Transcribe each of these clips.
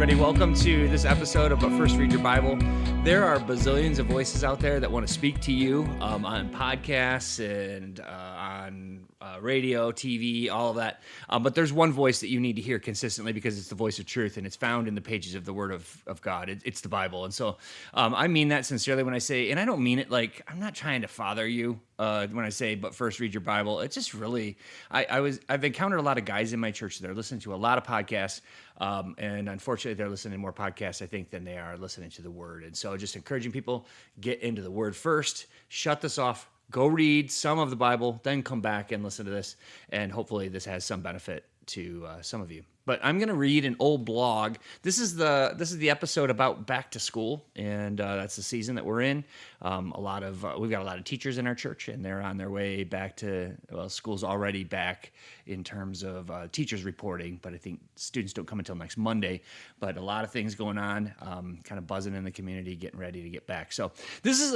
everybody. Welcome to this episode of But First Read Your Bible. There are bazillions of voices out there that want to speak to you on podcasts and on radio, TV, all of that. But there's one voice that you need to hear consistently because it's the voice of truth, and it's found in the pages of the Word of God. It's the Bible. And so I mean that sincerely when I say, and I don't mean it like I'm not trying to father you when I say, but first read your Bible. It's just really, I've encountered a lot of guys in my church that are listening to a lot of podcasts. And unfortunately, they're listening to more podcasts, I think, than they are listening to the Word. And so just encouraging people, get into the Word first, shut this off, go read some of the Bible, then come back and listen to this. And hopefully this has some benefit to some of you. But I'm going to read an old blog. This is the episode about back to school, and that's the season that we're in. We've got a lot of teachers in our church, and they're on their way back to, school's already back in terms of teachers reporting, but I think students don't come until next Monday. But a lot of things going on, kind of buzzing in the community, getting ready to get back. So this is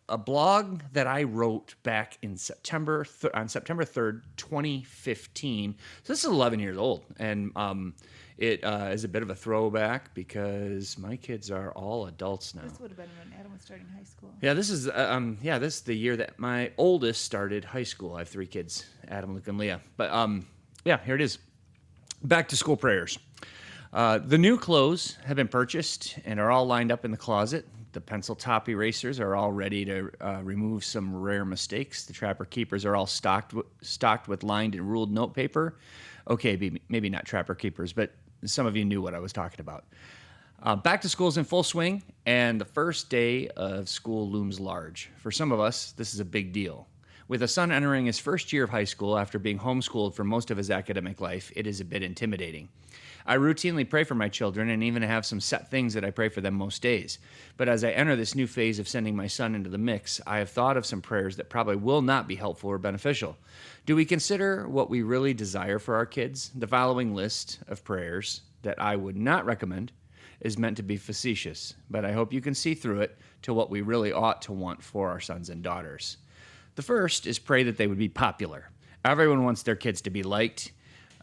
a blog that I wrote back in on September 3rd, 2015. So this is 11 years old, and it is a bit of a throwback because my kids are all adults now. This would have been when Adam was starting high school. Yeah, this is the year that my oldest started high school. I have 3 kids, Adam, Luke, and Leah. But here it is. Back to school prayers. The new clothes have been purchased and are all lined up in the closet. The pencil top erasers are all ready to remove some rare mistakes. The Trapper Keepers are all stocked with lined and ruled note paper. Okay, maybe not Trapper Keepers, but some of you knew what I was talking about. Back to school is in full swing, and the first day of school looms large. For some of us, this is a big deal. With a son entering his first year of high school after being homeschooled for most of his academic life, it is a bit intimidating. I routinely pray for my children and even have some set things that I pray for them most days. But as I enter this new phase of sending my son into the mix, I have thought of some prayers that probably will not be helpful or beneficial. Do we consider what we really desire for our kids? The following list of prayers that I would not recommend is meant to be facetious, but I hope you can see through it to what we really ought to want for our sons and daughters. The first is pray that they would be popular. Everyone wants their kids to be liked.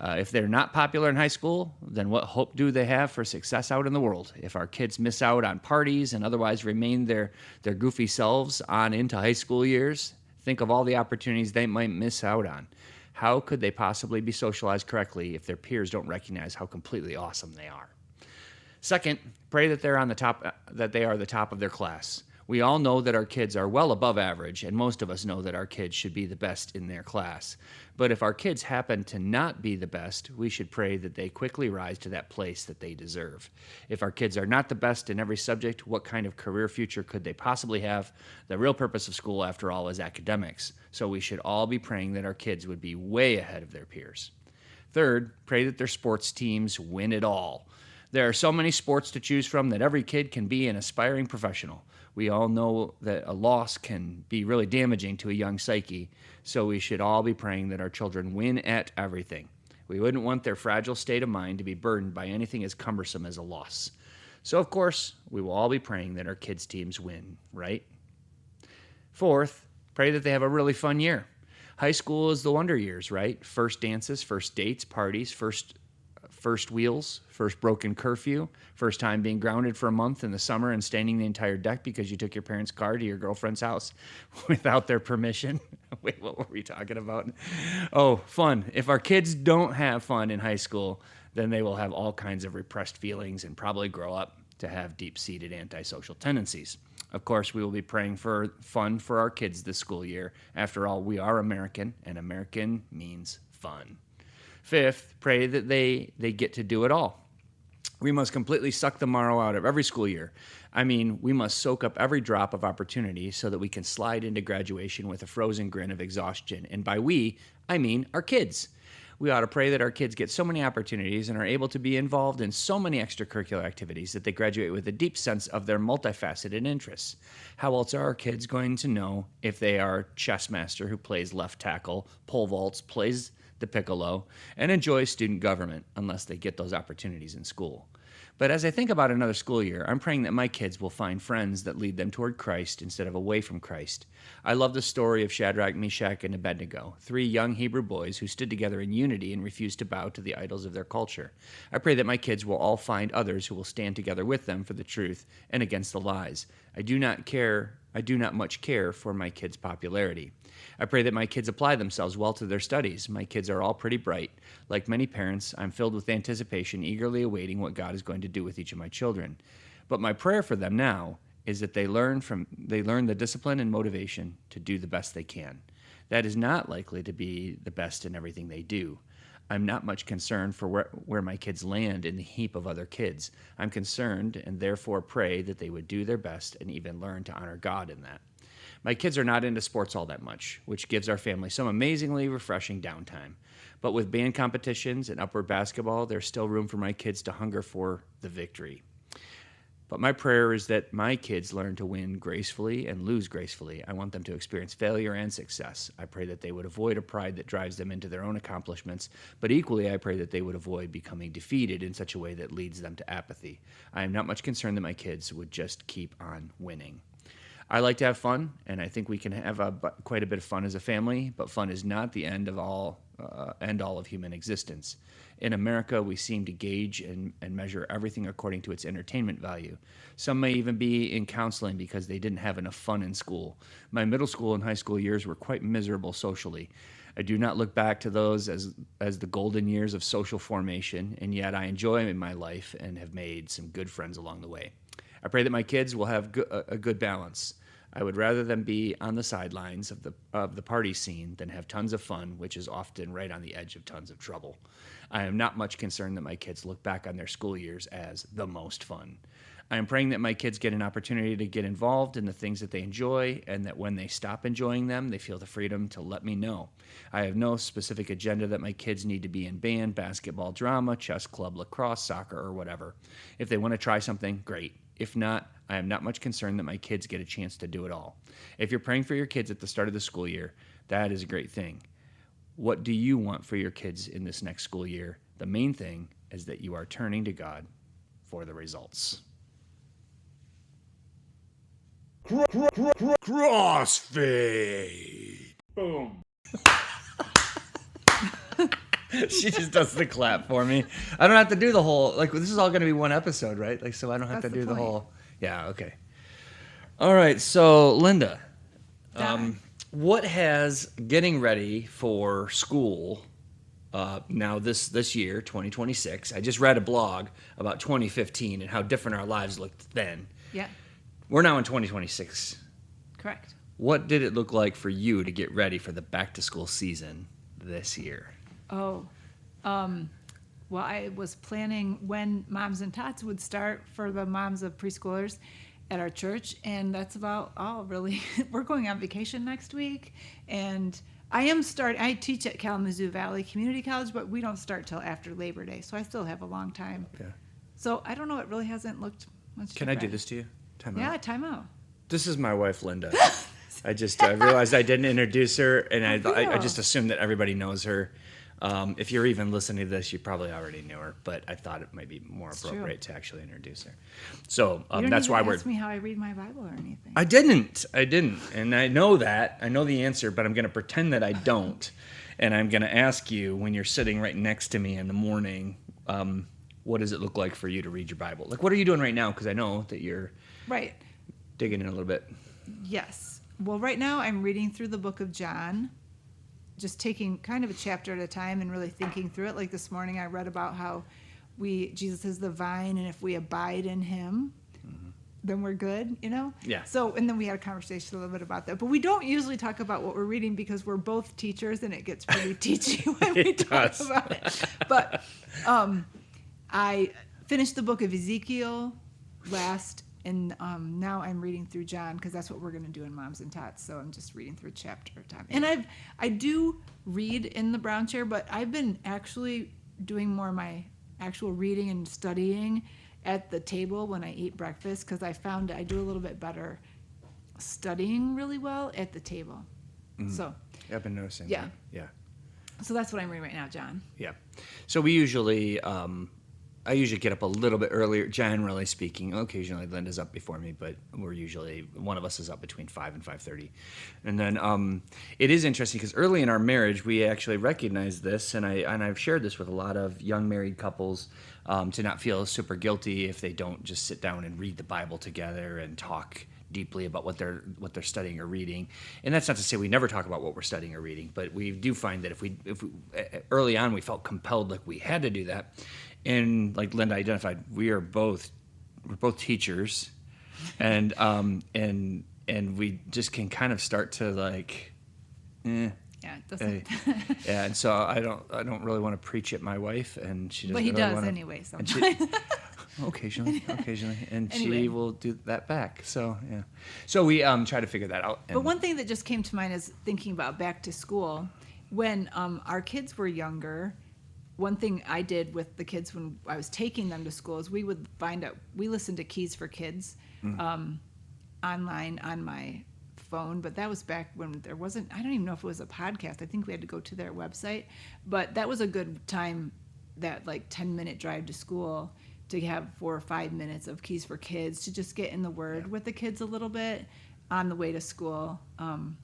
If they're not popular in high school, then what hope do they have for success out in the world? If our kids miss out on parties and otherwise remain their goofy selves on into high school years, think of all the opportunities they might miss out on. How could they possibly be socialized correctly if their peers don't recognize how completely awesome they are? Second, pray that they are the top of their class. We all know that our kids are well above average, and most of us know that our kids should be the best in their class. But if our kids happen to not be the best, we should pray that they quickly rise to that place that they deserve. If our kids are not the best in every subject, what kind of career future could they possibly have? The real purpose of school, after all, is academics. So we should all be praying that our kids would be way ahead of their peers. Third, pray that their sports teams win it all. There are so many sports to choose from that every kid can be an aspiring professional. We all know that a loss can be really damaging to a young psyche, so we should all be praying that our children win at everything. We wouldn't want their fragile state of mind to be burdened by anything as cumbersome as a loss. So, of course, we will all be praying that our kids' teams win, right? Fourth, pray that they have a really fun year. High school is the wonder years, right? First dances, first dates, parties, first wheels, first broken curfew, first time being grounded for a month in the summer and staining the entire deck because you took your parents' car to your girlfriend's house without their permission. Wait, what were we talking about? Oh, fun. If our kids don't have fun in high school, then they will have all kinds of repressed feelings and probably grow up to have deep-seated antisocial tendencies. Of course, we will be praying for fun for our kids this school year. After all, we are American, and American means fun. Fifth, pray that they get to do it all. We must completely suck the marrow out of every school year. I mean, we must soak up every drop of opportunity so that we can slide into graduation with a frozen grin of exhaustion. And by we, I mean our kids. We ought to pray that our kids get so many opportunities and are able to be involved in so many extracurricular activities that they graduate with a deep sense of their multifaceted interests. How else are our kids going to know if they are chess master who plays left tackle, pole vaults, plays the piccolo, and enjoys student government unless they get those opportunities in school? But as I think about another school year, I'm praying that my kids will find friends that lead them toward Christ instead of away from Christ. I love the story of Shadrach, Meshach, and Abednego, 3 young Hebrew boys who stood together in unity and refused to bow to the idols of their culture. I pray that my kids will all find others who will stand together with them for the truth and against the lies. I do not much care for my kids' popularity. I pray that my kids apply themselves well to their studies. My kids are all pretty bright. Like many parents, I'm filled with anticipation, eagerly awaiting what God is going to do with each of my children. But my prayer for them now is that they learn the discipline and motivation to do the best they can. That is not likely to be the best in everything they do. I'm not much concerned for where my kids land in the heap of other kids. I'm concerned and therefore pray that they would do their best and even learn to honor God in that. My kids are not into sports all that much, which gives our family some amazingly refreshing downtime. But with band competitions and upward basketball, there's still room for my kids to hunger for the victory. But my prayer is that my kids learn to win gracefully and lose gracefully. I want them to experience failure and success. I pray that they would avoid a pride that drives them into their own accomplishments, but equally I pray that they would avoid becoming defeated in such a way that leads them to apathy. I am not much concerned that my kids would just keep on winning. I like to have fun, and I think we can have quite a bit of fun as a family, but fun is not the end all of human existence. In America, we seem to gauge and measure everything according to its entertainment value. Some may even be in counseling because they didn't have enough fun in school. My middle school and high school years were quite miserable socially. I do not look back to those as the golden years of social formation, and yet I enjoy my life and have made some good friends along the way. I pray that my kids will have a good balance. I would rather them be on the sidelines of the party scene than have tons of fun, which is often right on the edge of tons of trouble. I am not much concerned that my kids look back on their school years as the most fun. I am praying that my kids get an opportunity to get involved in the things that they enjoy, and that when they stop enjoying them, they feel the freedom to let me know. I have no specific agenda that my kids need to be in band, basketball, drama, chess club, lacrosse, soccer, or whatever. If they want to try something, great. If not, I am not much concerned that my kids get a chance to do it all. If you're praying for your kids at the start of the school year, that is a great thing. What do you want for your kids in this next school year? The main thing is that you are turning to God for the results. Crossfade. Boom. She just does the clap for me. I don't have to do the whole, this is all going to be one episode, right? So I don't have That's to do the the point. whole. Yeah, okay. All right, so Linda, what has getting ready for school now this year, 2026? I just read a blog about 2015 and how different our lives looked then. Yeah, We're now in 2026. correct. What did it look like for you to get ready for the back to school season this year? Oh, well, I was planning when Moms and Tots would start for the moms of preschoolers at our church, and that's about all, really. We're going on vacation next week, and I teach at Kalamazoo Valley Community College, but we don't start till after Labor Day, so I still have a long time. Yeah. So I don't know, it really hasn't looked much Can I do different. this to you? Time Yeah, out. time out. This is my wife, Linda. I realized I didn't introduce her, and I just assumed that everybody knows her. If you're even listening to this, you probably already knew her, but I thought it might be more It's appropriate to actually introduce her. So You don't that's even why we're. ask me how I read my Bible or anything. I didn't, and I know that. I know the answer, but I'm going to pretend that I don't, and I'm going to ask you when you're sitting right next to me in the morning. What does it look like for you to read your Bible? What are you doing right now? Because I know that you're Right. digging in a little bit. Yes. Well, right now I'm reading through the book of John, just taking kind of a chapter at a time and really thinking through it. Like this morning I read about how Jesus is the vine, and if we abide in him, then we're good, Yeah. So, and then we had a conversation a little bit about that. But we don't usually talk about what we're reading because we're both teachers, and it gets pretty teachy when we It talk does. about it. But I finished the book of Ezekiel last, and now I'm reading through John because that's what we're going to do in Moms and Tots. So I'm just reading through a chapter at a time. And I do read in the brown chair, but I've been actually doing more of my actual reading and studying at the table when I eat breakfast, because I found I do a little bit better studying really well at the table. So I've been noticing. Yeah. That. Yeah. so that's what I'm reading right now, John. Yeah. So we usually, I usually get up a little bit earlier, generally speaking. Occasionally, Linda's up before me, but we're usually one of us is up between 5 and 5:30. And then it is interesting because early in our marriage, we actually recognized this, and I've shared this with a lot of young married couples to not feel super guilty if they don't just sit down and read the Bible together and talk deeply about what they're studying or reading. And that's not to say we never talk about what we're studying or reading, but we do find that if we early on we felt compelled like we had to do that. And like Linda identified, we're both teachers, and we just can kind of start to like, Yeah, it doesn't. yeah. And so I don't really want to preach at my wife, and she doesn't. But he really does wanna, anyway. and Sometimes. occasionally, and Anyway. she will do that back. So yeah. So we try to figure that out. But one thing that just came to mind is thinking about back to school. When our kids were younger, one thing I did with the kids when I was taking them to school is we would find out, we listened to Keys for Kids online on my phone, but that was back when there wasn't, I don't even know if it was a podcast. I think we had to go to their website. But that was a good time, that like 10-minute drive to school, to have 4 or 5 minutes of Keys for Kids, to just get in the Word with the kids a little bit on the way to school. And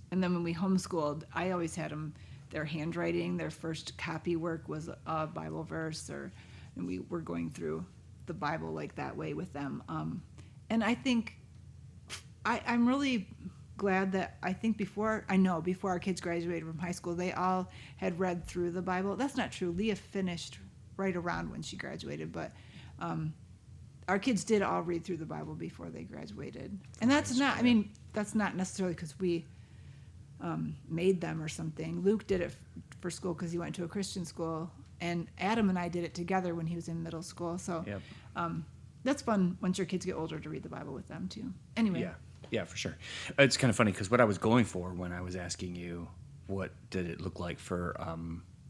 then when we homeschooled, I always had them, their handwriting, their first copy work was a Bible verse, and we were going through the Bible like that way with them. And I think I'm really glad that I think before our kids graduated from high school, they all had read through the Bible. That's not true. Leah finished right around when she graduated, but our kids did all read through the Bible before they graduated. And that's not necessarily because we made them or something. Luke did it for school because he went to a Christian school, and Adam and I did it together when he was in middle school. So Yep. That's fun once your kids get older to read the Bible with them too. Anyway. Yeah, for sure. It's kind of funny because what I was going for when I was asking you what did it look like for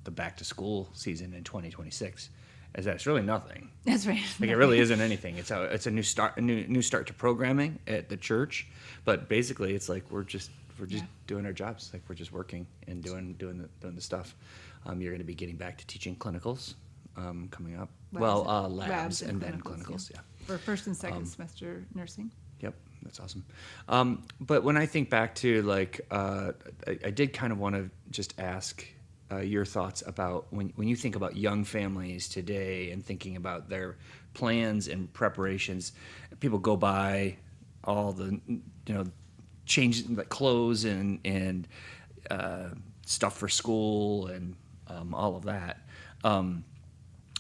the back to school season in 2026 is that it's really nothing. That's right. Like it really isn't anything. It's a new start, a new start to programming at the church. But basically, it's like we're just doing our jobs. Like we're just working and doing the stuff. You're going to be getting back to teaching clinicals coming up. Labs and then clinicals. Yeah. For first and second semester nursing. Yep, that's awesome. But when I think back to like, I did kind of want to just ask your thoughts about when you think about young families today and thinking about their plans and preparations. People go buy all the change like clothes and stuff for school and all of that,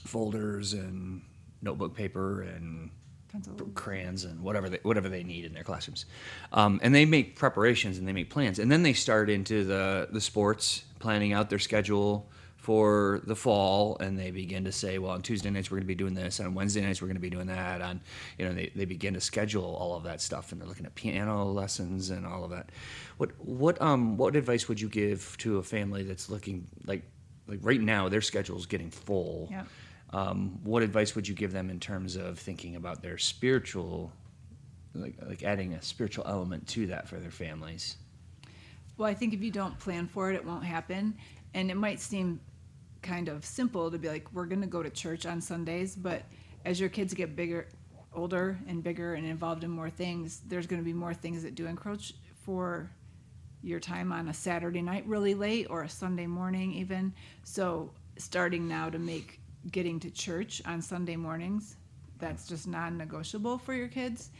folders and notebook paper and Pencils. crayons and whatever they need in their classrooms, and they make preparations and they make plans, and then they start into the sports, planning out their schedule for the fall, and they begin to say, well, on Tuesday nights we're going to be doing this, and on Wednesday nights we're going to be doing that. On they begin to schedule all of that stuff, and they're looking at piano lessons and all of that. What advice would you give to a family that's looking like right now their schedule is getting full? Yeah. What advice would you give them in terms of thinking about their spiritual, like adding a spiritual element to that for their families? Well, I think if you don't plan for it, it won't happen. And it might seem kind of simple to be like, we're going to go to church on Sundays, but as your kids get older and bigger and involved in more things, there's going to be more things that do encroach for your time on a Saturday night really late or a Sunday morning even. So starting now to make getting to church on Sunday mornings, that's just non-negotiable for your kids.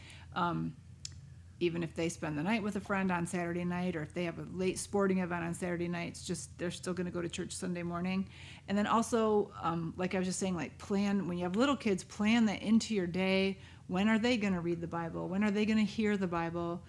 Even if they spend the night with a friend on Saturday night, or if they have a late sporting event on Saturday night, it's just they're still going to go to church Sunday morning. And then also, like I was just saying, like plan, when you have little kids, plan that into your day. When are they going to read the Bible? When are they going to hear the Bible?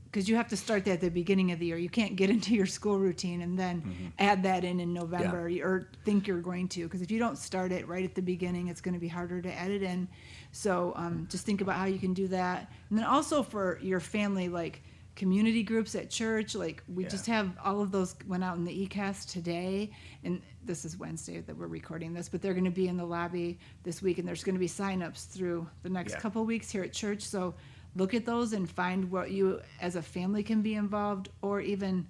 Because you have to start that at the beginning of the year. You can't get into your school routine and then add that in November or think you're going to. Because if you don't start it right at the beginning, it's going to be harder to add it in. So just think about how you can do that. And then also for your family, like community groups at church, like we just have all of those went out in the eCast today. And this is Wednesday that we're recording this, but they're going to be in the lobby this week. And there's going to be signups through the next couple weeks here at church. So look at those and find what you as a family can be involved, or even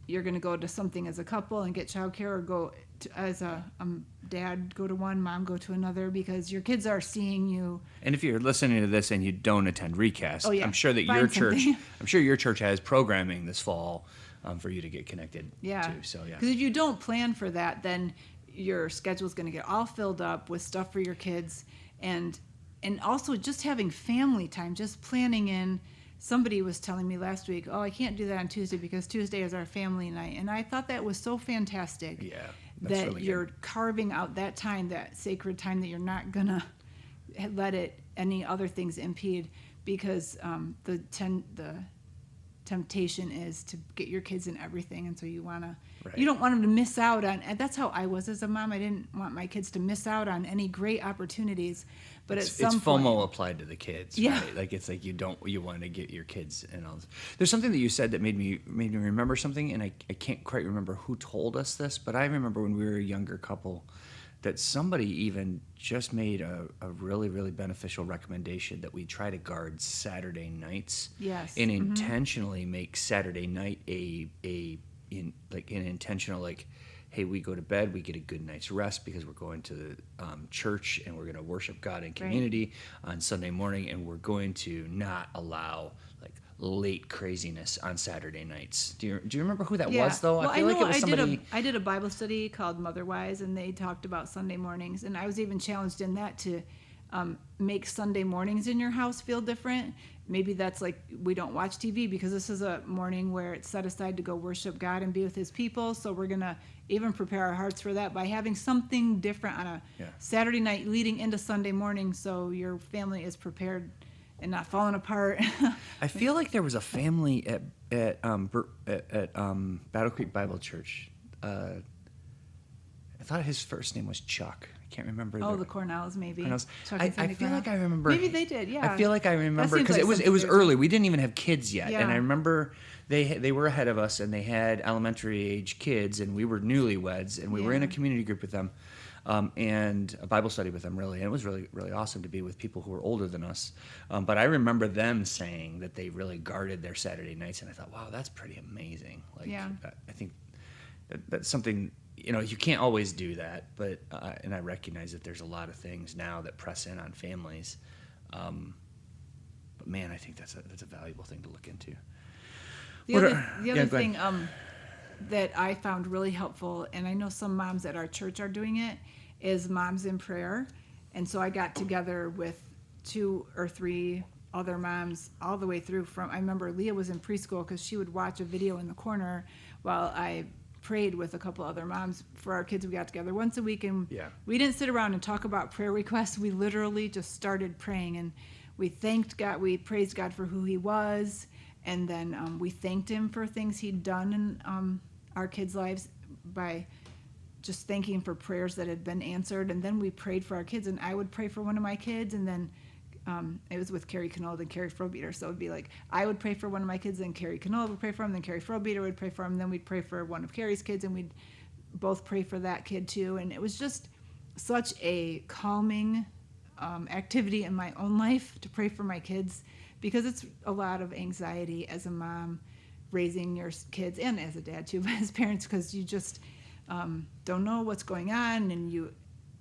you're going to go to something as a couple and get childcare, or go to, as a dad go to one, mom go to another, because your kids are seeing you. And if you're listening to this and you don't attend Recast, Oh, yeah. I'm sure that Find your church, something. I'm sure your church has programming this fall for you to get connected Yeah. to. So yeah. Because if you don't plan for that, then your schedule is going to get all filled up with stuff for your kids, and also just having family time, just planning in. Somebody was telling me last week, oh, I can't do that on Tuesday because Tuesday is our family night, and I thought that was so fantastic. Yeah, that's that really you're good. carving out that time, that sacred time, that you're not gonna let any other things impede, because the temptation is to get your kids in everything, and so you Right. don't want them to miss out on. And that's how I was as a mom. I didn't want my kids to miss out on any great opportunities, but It's at some FOMO point, applied to the kids, Yeah. right? Like it's like you want to get your kids and all this. There's something that you said that made me remember something, and I can't quite remember who told us this, but I remember when we were a younger couple that somebody even just made a really, really beneficial recommendation that we try to guard Saturday nights. Yes. And intentionally make Saturday night an intentional, like, hey, we go to bed, we get a good night's rest because we're going to the church and we're going to worship God in community on Sunday morning, and we're going to not allow like late craziness on Saturday nights. Do you remember who that was though? Well, I feel like it was somebody. I did a Bible study called Motherwise, and they talked about Sunday mornings, and I was even challenged in that to make Sunday mornings in your house feel different. Maybe that's like, we don't watch TV because this is a morning where it's set aside to go worship God and be with his people. So we're going to even prepare our hearts for that by having something different on a Saturday night leading into Sunday morning, so your family is prepared and not falling apart. I feel like there was a family at Battle Creek Bible Church. I thought his first name was Chuck. I can't remember. Oh, the Cornells, maybe. Cornells. Chuck I and Cindy feel like Cornell. I remember. Maybe they did, yeah. I feel like I remember seems because like it was something early. We didn't even have kids yet, Yeah. and I remember they were ahead of us, and they had elementary age kids, and we were newlyweds, and we were in a Yeah. community group with them, and a Bible study with them, really, and it was really, really awesome to be with people who were older than us. But I remember them saying that they really guarded their Saturday nights, and I thought, wow, that's pretty amazing. Like, Yeah. I think that's something. You can't always do that, but and I recognize that there's a lot of things now that press in on families. But man, I think that's a valuable thing to look into. The other go ahead. thing that I found really helpful, and I know some moms at our church are doing it, is Moms in Prayer. And so I got together with 2 or 3 other moms all the way through I remember Leah was in preschool because she would watch a video in the corner while I prayed with a couple other moms for our kids. We got together once a week, and we didn't sit around and talk about prayer requests. We literally just started praying, and we thanked God. We praised God for who he was, and then we thanked him for things he'd done in our kids' lives by just thanking him for prayers that had been answered. And then we prayed for our kids, and I would pray for one of my kids, and then it was with Carrie Knoll and Carrie Frobeater. So it would be like, I would pray for one of my kids, then Carrie Knoll would pray for him, then Carrie Frobeater would pray for him, then we'd pray for one of Carrie's kids, and we'd both pray for that kid too. And it was just such a calming activity in my own life to pray for my kids, because it's a lot of anxiety as a mom raising your kids, and as a dad too, but as parents, because you just don't know what's going on, and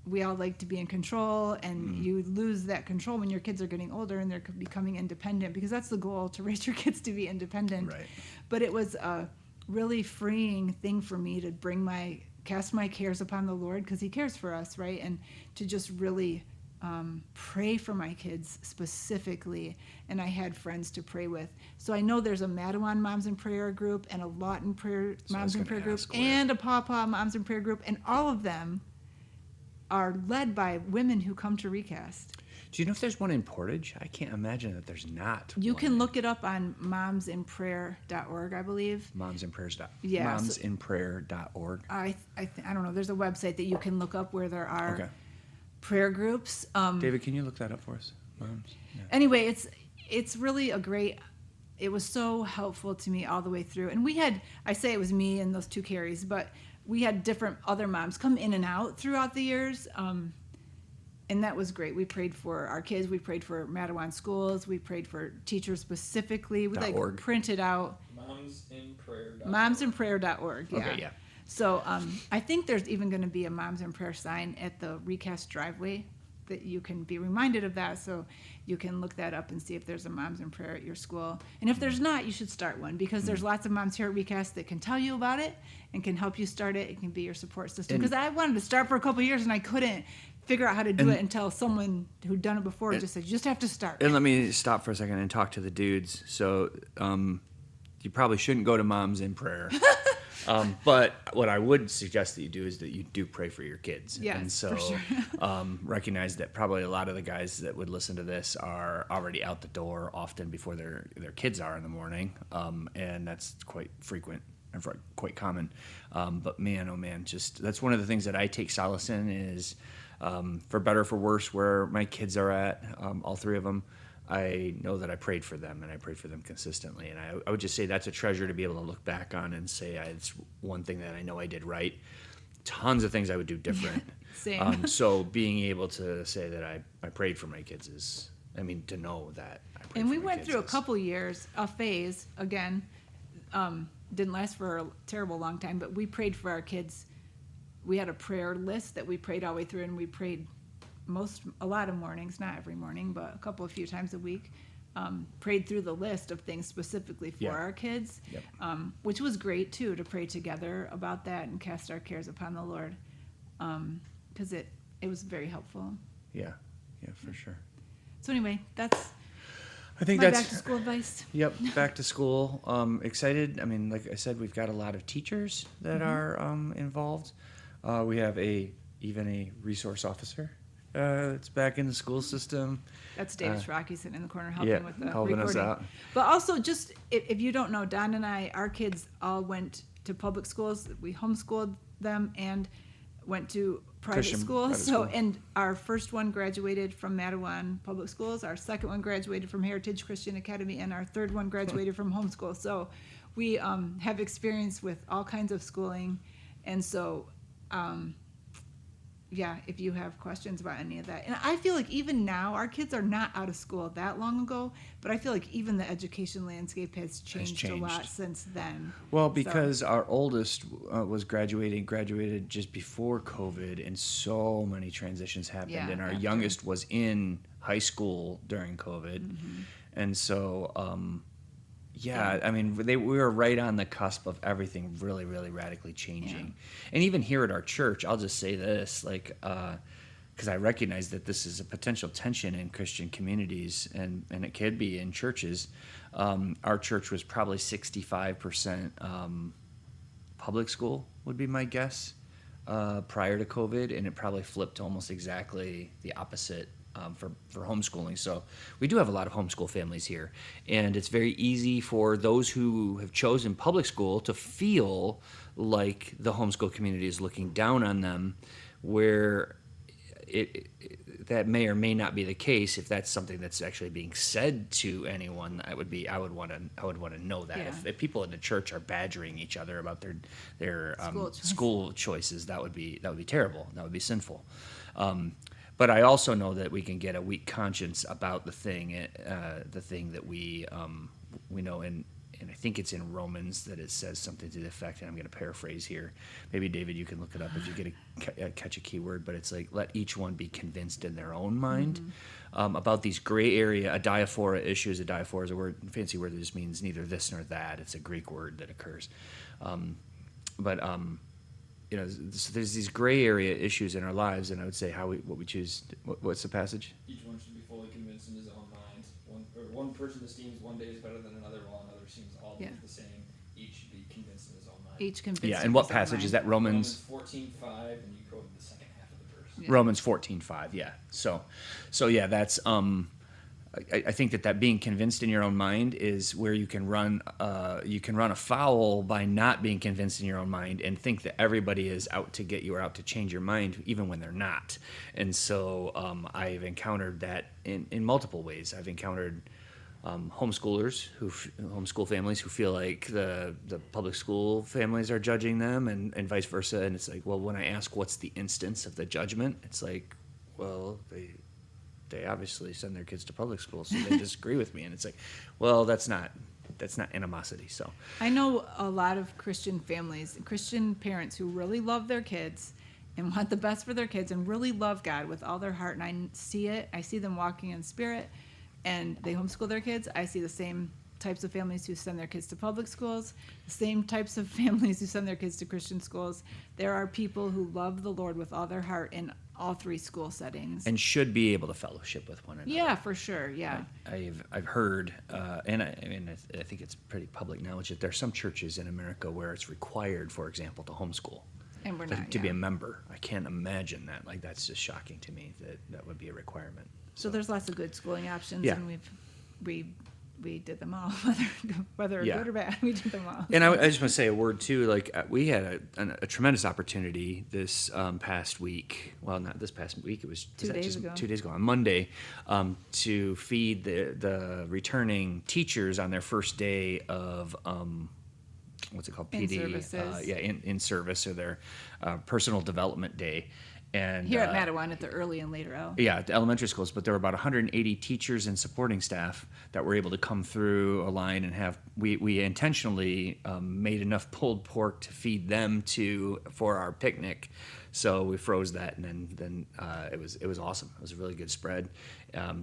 we all like to be in control, and you lose that control when your kids are getting older and they're becoming independent, because that's the goal, to raise your kids to be independent. Right. But it was a really freeing thing for me to cast my cares upon the Lord, because he cares for us, right? And to just really pray for my kids specifically. And I had friends to pray with. So I know there's a Madawan Moms in Prayer group, and a Lawton Moms in Prayer group, and a Pawpaw Moms in Prayer group, and all of them are led by women who come to Recast. Do you know if there's one in Portage? I can't imagine that there's not. You one. can look it up on momsinprayer.org, I believe. Momsinprayer.org. I don't know. There's a website that you can look up where there are Okay. prayer groups. David, can you look that up for us? Moms? Yeah. Anyway, it's really it was so helpful to me all the way through. And I say it was me and those 2 Carries, but we had different other moms come in and out throughout the years. And that was great. We prayed for our kids. We prayed for Madawan schools. We prayed for teachers specifically. We .org. printed out Momsinprayer.org. momsinprayer.org. Yeah. Okay, yeah. So I think there's even going to be a Moms in Prayer sign at the recast driveway that you can be reminded of that. So you can look that up and see if there's a Moms in Prayer at your school. And if there's not, you should start one, because there's lots of moms here at Recast that can tell you about it and can help you start it. It can be your support system. Because I wanted to start for a couple of years and I couldn't figure out how to do it until someone who'd done it before just said, you just have to start. And let me stop for a second and talk to the dudes. So you probably shouldn't go to Moms in Prayer. But what I would suggest that you do is that you do pray for your kids. Yes, and so for sure. recognize that probably a lot of the guys that would listen to this are already out the door often before their kids are in the morning. And that's quite frequent and quite common. But man, oh man, just that's one of the things that I take solace in is for better or for worse, where my kids are at, all three of them, I know that I prayed for them, and I prayed for them consistently. And I would just say that's a treasure to be able to look back on and say it's one thing that I know I did right. Tons of things I would do different. Same. So being able to say that I prayed for my kids is, I mean, to know that I prayed And we for my went kids through a is- couple years, a phase, again, didn't last for a terrible long time, but we prayed for our kids. We had a prayer list that we prayed all the way through, and we prayed a lot of mornings, not every morning, but a few times a week, prayed through the list of things specifically for Yeah. our kids, Yep. which was great too, to pray together about that and cast our cares upon the Lord, because it was very helpful. Yeah, for sure. So anyway, that's I think my that's back to school advice. Yep, back to school. Excited. I mean, like I said, we've got a lot of teachers that are involved. We have even a resource officer that's back in the school system. That's David Rocky sitting in the corner Yeah, helping with the helping us recording. out. But also, just if you don't know, Don and I, our kids all went to public schools. We homeschooled them and went to private Christian school. private So, school. and our first one graduated from Matawan Public Schools. Our second one graduated from Heritage Christian Academy, and our third one graduated from homeschool. So, we have experience with all kinds of schooling, and so. Yeah, if you have questions about any of that. And I feel like even now, our kids are not out of school that long ago, but I feel like even the education landscape has changed a lot changed. since then. Well, So- because our oldest was graduated just before COVID, and so many transitions happened. Yeah, and our after. youngest was in high school during COVID, Mm-hmm. and so I mean, we were right on the cusp of everything really, really radically changing. And even here at our church, I'll just say this, like, because I recognize that this is a potential tension in Christian communities, and it could be in churches. Our church was probably 65% public school, would be my guess, prior to COVID, and it probably flipped to almost exactly the opposite for homeschooling. So we do have a lot of homeschool families here, and it's very easy for those who have chosen public school to feel like the homeschool community is looking down on them, where that may or may not be the case. If that's something that's actually being said to anyone, I would want to know that. Yeah. If people in the church are badgering each other about their School school choices, that would be terrible. That would be sinful. But I also know that we can get a weak conscience about the thing that we know, and I think it's in Romans that it says something to the effect, and I'm going to paraphrase here. Maybe David, you can look it up if you catch a keyword, but it's like, let each one be convinced in their own mind about these gray area adiaphora issues. Adiaphora is a fancy word that just means neither this nor that. It's a Greek word that occurs, so there's these gray area issues in our lives, and I would say what we choose. What's the passage? Each one should be fully convinced in his own mind. One person esteems one day is better than another, while another seems all days the same. Each should be convinced in his own mind. Each convinced. Yeah, in and what his own passage mind. is that? Romans 14:5, and you quoted the second half of the verse. Yeah. Romans 14:5. Yeah. So yeah, that's I think that being convinced in your own mind is where you can run afoul by not being convinced in your own mind and think that everybody is out to get you or out to change your mind, even when they're not. And so I've encountered that in multiple ways. I've encountered homeschool families who feel like the public school families are judging them, and vice versa. And it's like, well, when I ask what's the instance of the judgment, it's like, well, they obviously send their kids to public school, so they disagree with me. And it's like, well, that's not that's not animosity. So I know a lot of Christian families, Christian parents who really love their kids and want the best for their kids and really love God with all their heart. And I see it. I see them walking in spirit, and they homeschool their kids. I see the same types of families who send their kids to public schools, the same types of families who send their kids to Christian schools. There are people who love the Lord with all their heart in all three school settings. and should be able to fellowship with one another. Yeah, for sure. Yeah. I've heard, and I think it's pretty public knowledge that there are some churches in America where it's required, for example, to homeschool. And we're Like, not. to be yeah. a member. I can't imagine that. Like, that's just shocking to me that that would be a requirement. So there's lots of good schooling options, Yeah. and we did them all, whether Yeah. good or bad, we did them all. And I just want to say a word too. Like, we had a tremendous opportunity this past week. Well, not this past week. It was 2 days ago. 2 days ago on Monday, to feed the returning teachers on their first day of what's it called? In PD. services. In service, or their personal development day. And Here at Mattawan at the early and later L. yeah, at the elementary schools, but there were about 180 teachers and supporting staff that were able to come through a line and have. We intentionally made enough pulled pork to feed them for our picnic, so we froze that, and then it was awesome. It was a really good spread.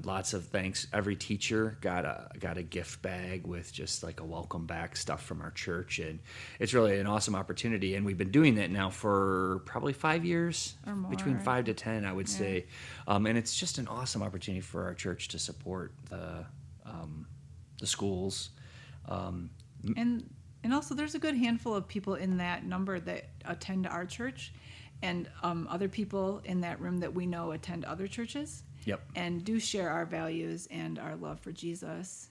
Lots of thanks. Every teacher got a gift bag with just like a welcome back stuff from our church, and it's really an awesome opportunity. And we've been doing that now for probably 5 years, Or more, between right? 5 to 10, I would Yeah. say. And it's just an awesome opportunity for our church to support the schools. And also there's a good handful of people in that number that attend our church, and other people in that room that we know attend other churches. Yep. And do share our values and our love for Jesus,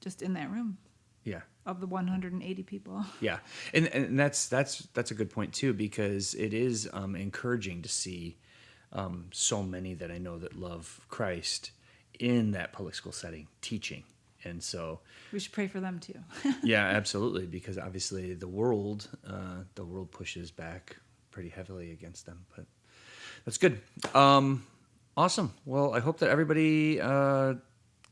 just in that room Yeah. of the 180 people. Yeah, and that's a good point too, because it is encouraging to see so many that I know that love Christ in that public school setting teaching, and so We should pray for them too. yeah, absolutely, because obviously the world pushes back pretty heavily against them, but that's good. Awesome. Well, I hope that everybody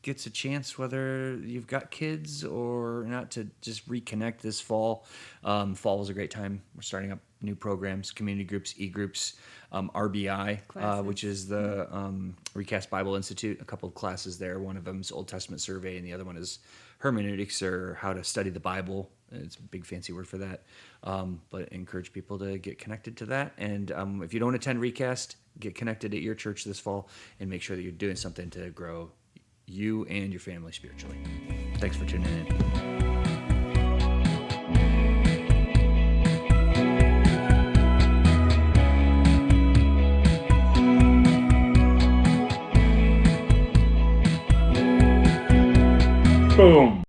gets a chance, whether you've got kids or not, to just reconnect this fall. Fall is a great time. We're starting up new programs, community groups, e-groups, RBI, Classes. which is the Recast Bible Institute, a couple of classes there. One of them is Old Testament survey, and the other one is hermeneutics, or how to study the Bible. It's a big fancy word for that. But encourage people to get connected to that. And if you don't attend Recast, get connected at your church this fall and make sure that you're doing something to grow you and your family spiritually. Thanks for tuning in. Boom.